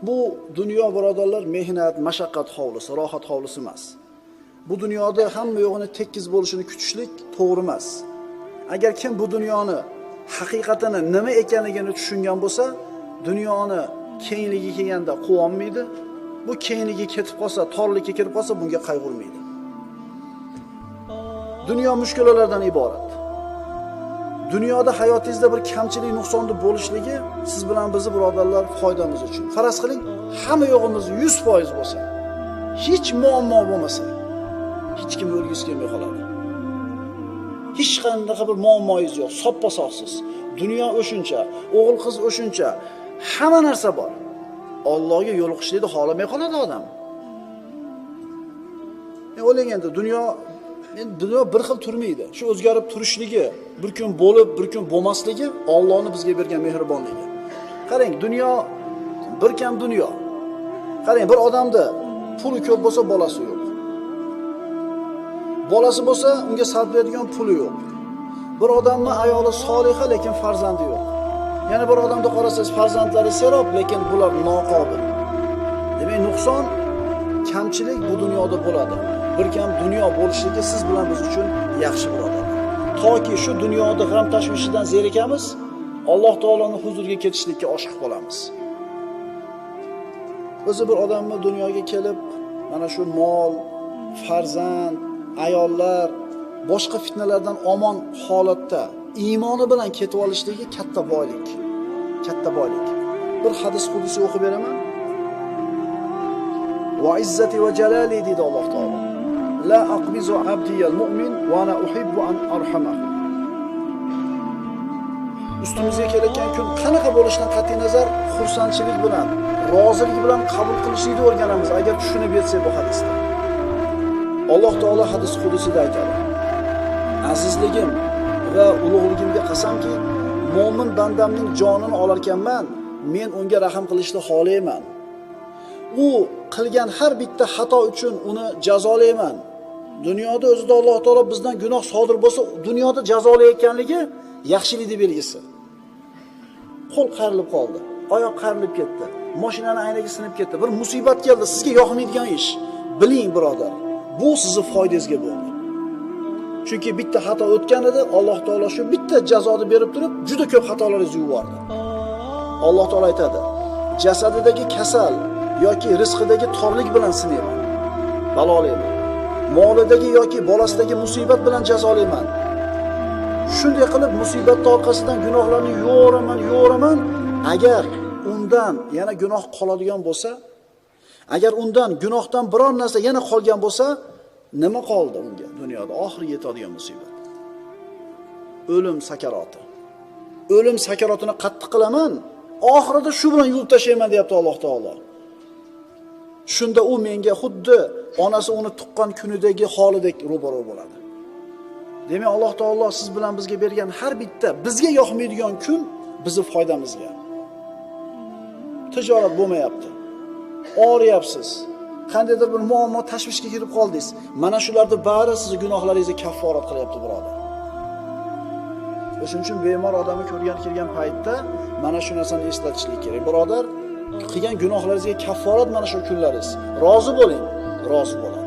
Bu dunyo birodarlar mehnat, mashaqqat hovlisi, rohat hovlisi emas. Bu dunyoda hamma yo'g'ini tekis bo'lishini kutishlik to'g'ri emas. Agar kim bu dunyoni haqiqatini nima ekanligini tushungan bo'lsa, dunyoni kengligi kelganda quvonmaydi. Bu kengligi ketib qolsa, torlikka kirib qolsa, bunga qayg'urmaydi. Dunyo mushkulalardan iborat. Dunyoda hayotingizda bir kamchilik, nuqsonni bo'lishligi siz bilan bizni birodarlar foydamiz uchun. Faraz qiling, hamma yo'g'imiz 100% bo'lsa, hech muammo bo'lmasa, hech kim o'lgisi kelmay qoladi. Hech qanday bir muammoingiz yo'q, soppa-sog'siz. Dunyo o'shuncha, o'g'il qiz o'shuncha, hamma narsa bor. Allohga yo'liqishlikni xohlamay qoladi odam. O'ylang endi, dunyo bir xil turmaydi. Shu o'zgarib turishligi, bir kun bo'lib, bir kun bo'lmasligi Allohning bizga bergan mehribonligi. Qarang, dunyo bir kam dunyo. Qarang, bir odamda puli ko'p bo'lsa, bolasi yo'q. Bolasi bo'lsa, unga sarflaydigan puli yo'q. Bir odamning ayoli soliha, lekin farzandi yo'q. Yana bir odamda qarasangiz, farzandlari serob, lekin bular noqobil. Demak, nuqson, kamchilik bu dunyoda bo'ladi. Bir kam dunyo bo'lishligi siz bilan biz uchun yaxshi birodarlar. Toki shu dunyoda g'am tashvishidan zerikamiz, Alloh taoloning huzuriga ketishlikka oshiq qolamiz. O'zi bir odamni dunyoga kelib, mana shu mol, farzand, ayollar, boshqa fitnalardan omon holatda iymoni bilan ketib olishligi katta boylik. Katta boylik. Bir hadis qudsi o'qib beraman. Va izzati va jalali dedi Alloh taolo. La aqbizu abdiyal mu'min va ana uhibbu an arhamah. Ustimizga kelayotgan kun qanaqa bo'lishidan qat'iy nazar xursandchilik bilan, rozilik bilan qabul qilishni o'rganamiz agar tushunib yetsak bu hadisda. Alloh taolo hadis qudusida aytadi. Azizligim va ulug'ligimga qasamki, mo'min bandamning jonini olar ekanman, men unga rahim qilishni xohlayman. U qilgan har bitta xato uchun uni jazolayman. Dunyoda o'zida Alloh taolo bizdan gunoh sodir bo'lsa, dunyoda jazolayotganligi yaxshilikning belgisi. Qo'l qayrilib qoldi, oyoq qayrilib ketdi, mashinani aynagi sinib ketdi, bir musibat keldi, sizga yoqmaydigan ish. Biling birodar, bu sizning foydangizga bo'ldi. Chunki bitta xato o'tgan edi, Alloh taolo shu bitta jazoni berib turib, juda ko'p xatolaringizni yuvardi. Alloh taolo aytadi: "Jasadidagi kasal yoki rizqidagi torlik bilan sinayman, balolayman. Molidagi yoki bolasidagi musibat bilan jazolayman. Shunday qilib musibatning orqasidan gunohlarni yo'raman. Agar undan yana gunoh qoladigan bo'lsa, agar undan gunohdan biror narsa yana qolgan bo'lsa, nima qoldi unga dunyoda oxiri yetadigan musibat? O'lim sakaroti. O'lim sakarotini qattiq qilaman, oxirida shu bilan yuvib tashlayman deyapti Alloh taolo. Shunda u menga xuddi onasi uni tuqqan kunidagi holidek ro'baro bo'ladi. Demak, Alloh taolo siz bilan bizga bergan har bitta bizga yoqmaydigan kun bizning foydamizga. Tijorat bo'lmayapti. Og'riyapsiz. Qandaydir bir muammo, tashvishga kirib qoldingiz. Mana shularning bari sizning gunohlaringizni kafforat qilyapti, birodar. O'shuning uchun bemor odamni kirgan paytda mana shu narsani eslatishlik kerak. Birodar, qilgan gunohlaringizga kafforat mana shu kunlaringiz. Rozi bo'ling, rozi bo'ling.